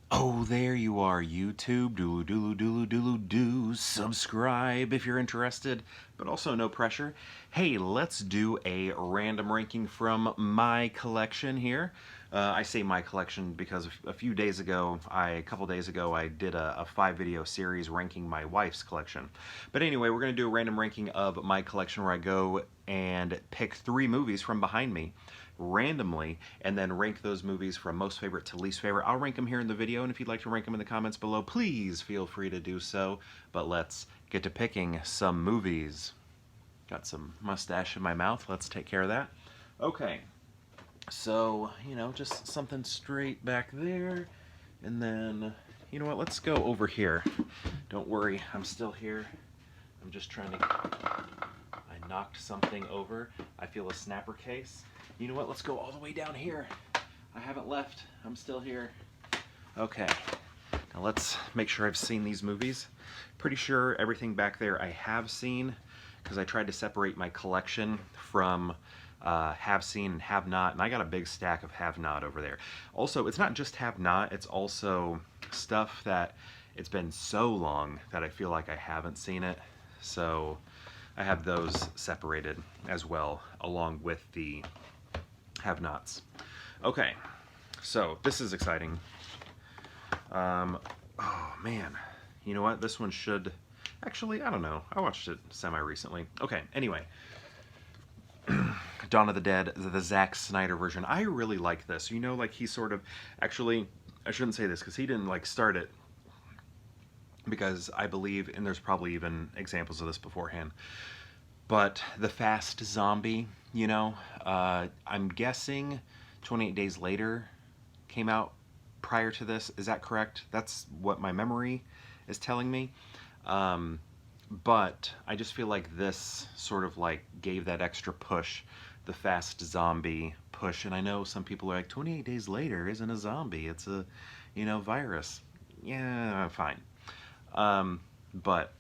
Oh, there you are, YouTube. Doodle doodle doodle doodle doo. Subscribe if you're interested, but also no pressure. Hey, let's do a random ranking from my collection here. I say my collection because a couple days ago, I did a 5 video series ranking my wife's collection. But anyway, we're going to do a random ranking of my collection where I go and pick 3 movies from behind me randomly and then rank those movies from most favorite to least favorite. I'll rank them here in the video, and if you'd like to rank them in the comments below, please feel free to do so. But let's get to picking some movies. Got some mustache in my mouth. Let's take care of that. Okay, so, just something straight back there. And then, you know what, let's go over here. Don't worry, I'm still here. I'm just trying to... I knocked something over. I feel a snapper case. You know what, let's go all the way down here. I haven't left. I'm still here. Okay, now let's make sure I've seen these movies. Pretty sure everything back there I have seen, because I tried to separate my collection from have seen and have not, and I got a big stack of have not over there. Also, it's not just have not, it's also stuff that it's been so long that I feel like I haven't seen it. So I have those separated as well, along with the have nots. Okay, so this is exciting. Oh man, you know what? This one should... Actually, I don't know. I watched it semi-recently. Okay, anyway. Dawn of the Dead, the Zack Snyder version. I really like this. You know, like he sort of... Actually, I shouldn't say this because he didn't like start it, because I believe, and there's probably even examples of this beforehand, but the fast zombie, I'm guessing 28 Days Later came out prior to this. Is that correct? That's what my memory is telling me. But I just feel like this sort of like gave that extra push, the fast zombie push. And I know some people are like, 28 Days Later isn't a zombie, it's a, virus. Yeah, fine. But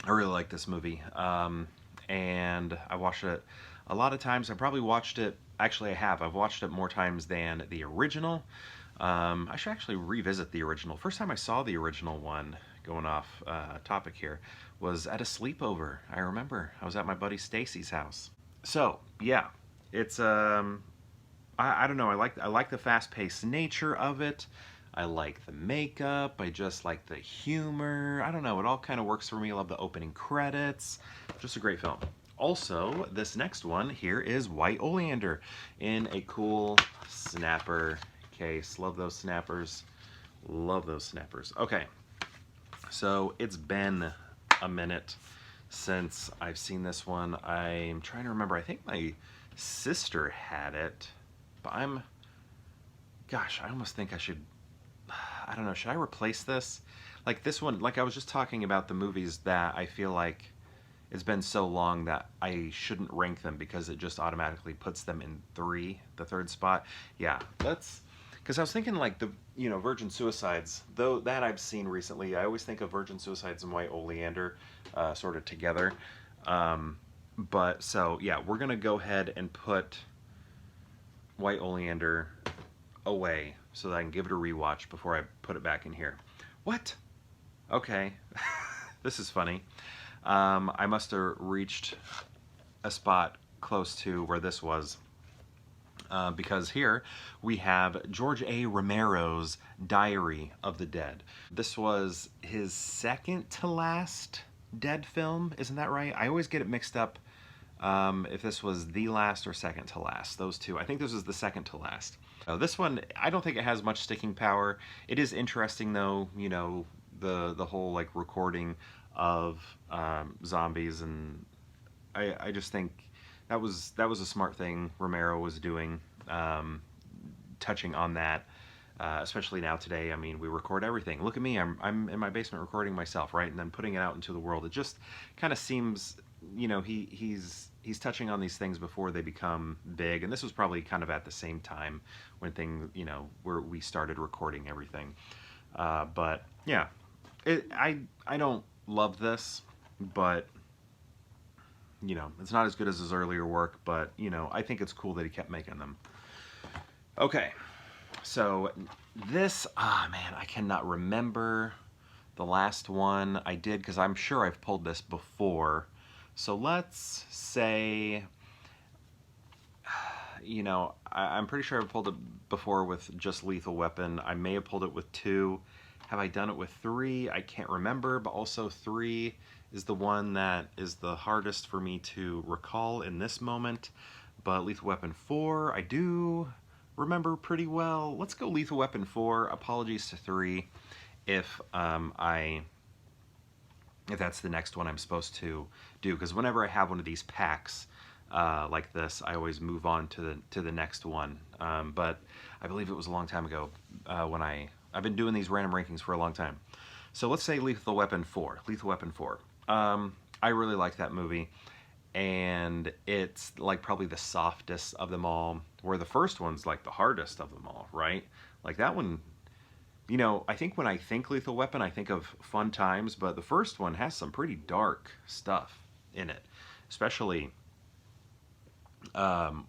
I really like this movie. And I watched it a lot of times. I probably watched it, actually I have. I've watched it more times than the original. I should actually revisit the original. First time I saw the original one, going off topic here, was at a sleepover. I remember. I was at my buddy Stacy's house. So, yeah, it's, I don't know, I like the fast-paced nature of it. I like the makeup, I just like the humor. I don't know, it all kind of works for me. I love the opening credits. Just a great film. Also, this next one here is White Oleander in a cool snapper case. Love those snappers. Love those snappers. Okay, so it's been a minute since I've seen this one. I'm trying to remember. I think my sister had it, but gosh, I almost think I should... I don't know, should I replace this? Like this one, like I was just talking about the movies that I feel like it's been so long that I shouldn't rank them because it just automatically puts them in the third spot. Yeah, because I was thinking like the, Virgin Suicides, though that I've seen recently. I always think of Virgin Suicides and White Oleander sort of together. But so, yeah, we're going to go ahead and put White Oleander away so that I can give it a rewatch before I put it back in here. What? Okay. This is funny. I must have reached a spot close to where this was, because here we have George A. Romero's Diary of the Dead. This was his second to last Dead film, isn't that right? I always get it mixed up if this was the last or second to last, those two. I think this is the second to last. This one, I don't think it has much sticking power. It is interesting though, the whole like recording of zombies, and I just think that was a smart thing Romero was doing, touching on that, especially now today. I mean, we record everything. Look at me, I'm in my basement recording myself, right, and then putting it out into the world. It just kind of seems, he's touching on these things before they become big, and this was probably kind of at the same time when where we started recording everything. But yeah, I don't love this, but it's not as good as his earlier work, but I think it's cool that he kept making them. Okay, So this, man, I cannot remember the last one I did because I'm sure I've pulled this before. So let's say, I'm pretty sure I've pulled it before with just Lethal Weapon. I may have pulled it with 2. Have I done it with 3? I can't remember, but also 3 is the one that is the hardest for me to recall in this moment. But Lethal Weapon 4, I do remember pretty well. Let's go Lethal Weapon 4. Apologies to 3 if if that's the next one I'm supposed to do, because whenever I have one of these packs like this, I always move on to the next one. But I believe it was a long time ago when I've been doing these random rankings for a long time. So let's say Lethal Weapon 4. Lethal Weapon 4. I really like that movie, and it's like probably the softest of them all, where the first one's like the hardest of them all, right? Like that one, I think when I think Lethal Weapon, I think of fun times, but the first one has some pretty dark stuff in it, especially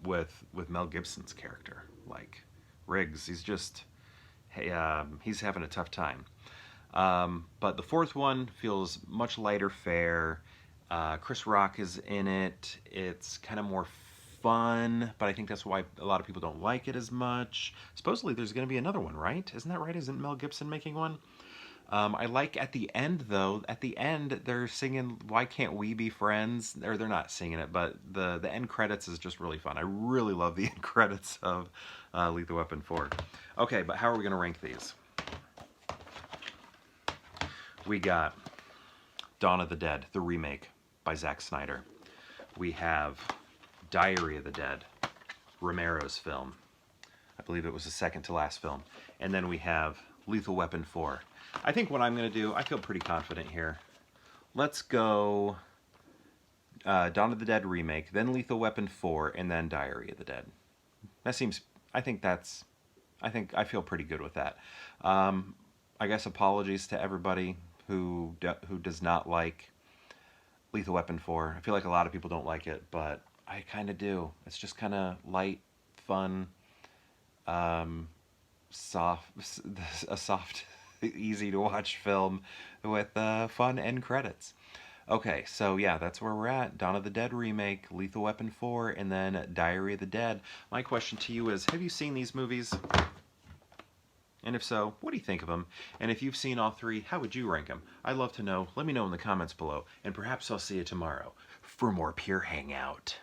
with Mel Gibson's character, like Riggs. He's just, hey, he's having a tough time. But the fourth one feels much lighter fare. Chris Rock is in it. It's kind of more fun, but I think that's why a lot of people don't like it as much. Supposedly there's going to be another one, right? Isn't that right? Isn't Mel Gibson making one? I like at the end, though. At the end, they're singing "Why Can't We Be Friends?" Or they're not singing it, but the end credits is just really fun. I really love the end credits of Lethal Weapon 4. Okay, but how are we going to rank these? We got Dawn of the Dead, the remake by Zack Snyder. We have Diary of the Dead, Romero's film. I believe it was the second to last film. And then we have Lethal Weapon 4. I think what I'm going to do, I feel pretty confident here. Let's go Dawn of the Dead remake, then Lethal Weapon 4, and then Diary of the Dead. That seems, I think I feel pretty good with that. I guess apologies to everybody who does not like Lethal Weapon 4. I feel like a lot of people don't like it, but I kind of do. It's just kind of light, fun, soft, a soft, easy to watch film with fun end credits. Okay, so yeah, that's where we're at. Dawn of the Dead remake, Lethal Weapon 4, and then Diary of the Dead. My question to you is, have you seen these movies? And if so, what do you think of them? And if you've seen all 3, how would you rank them? I'd love to know. Let me know in the comments below. And perhaps I'll see you tomorrow for more Pure Hangout.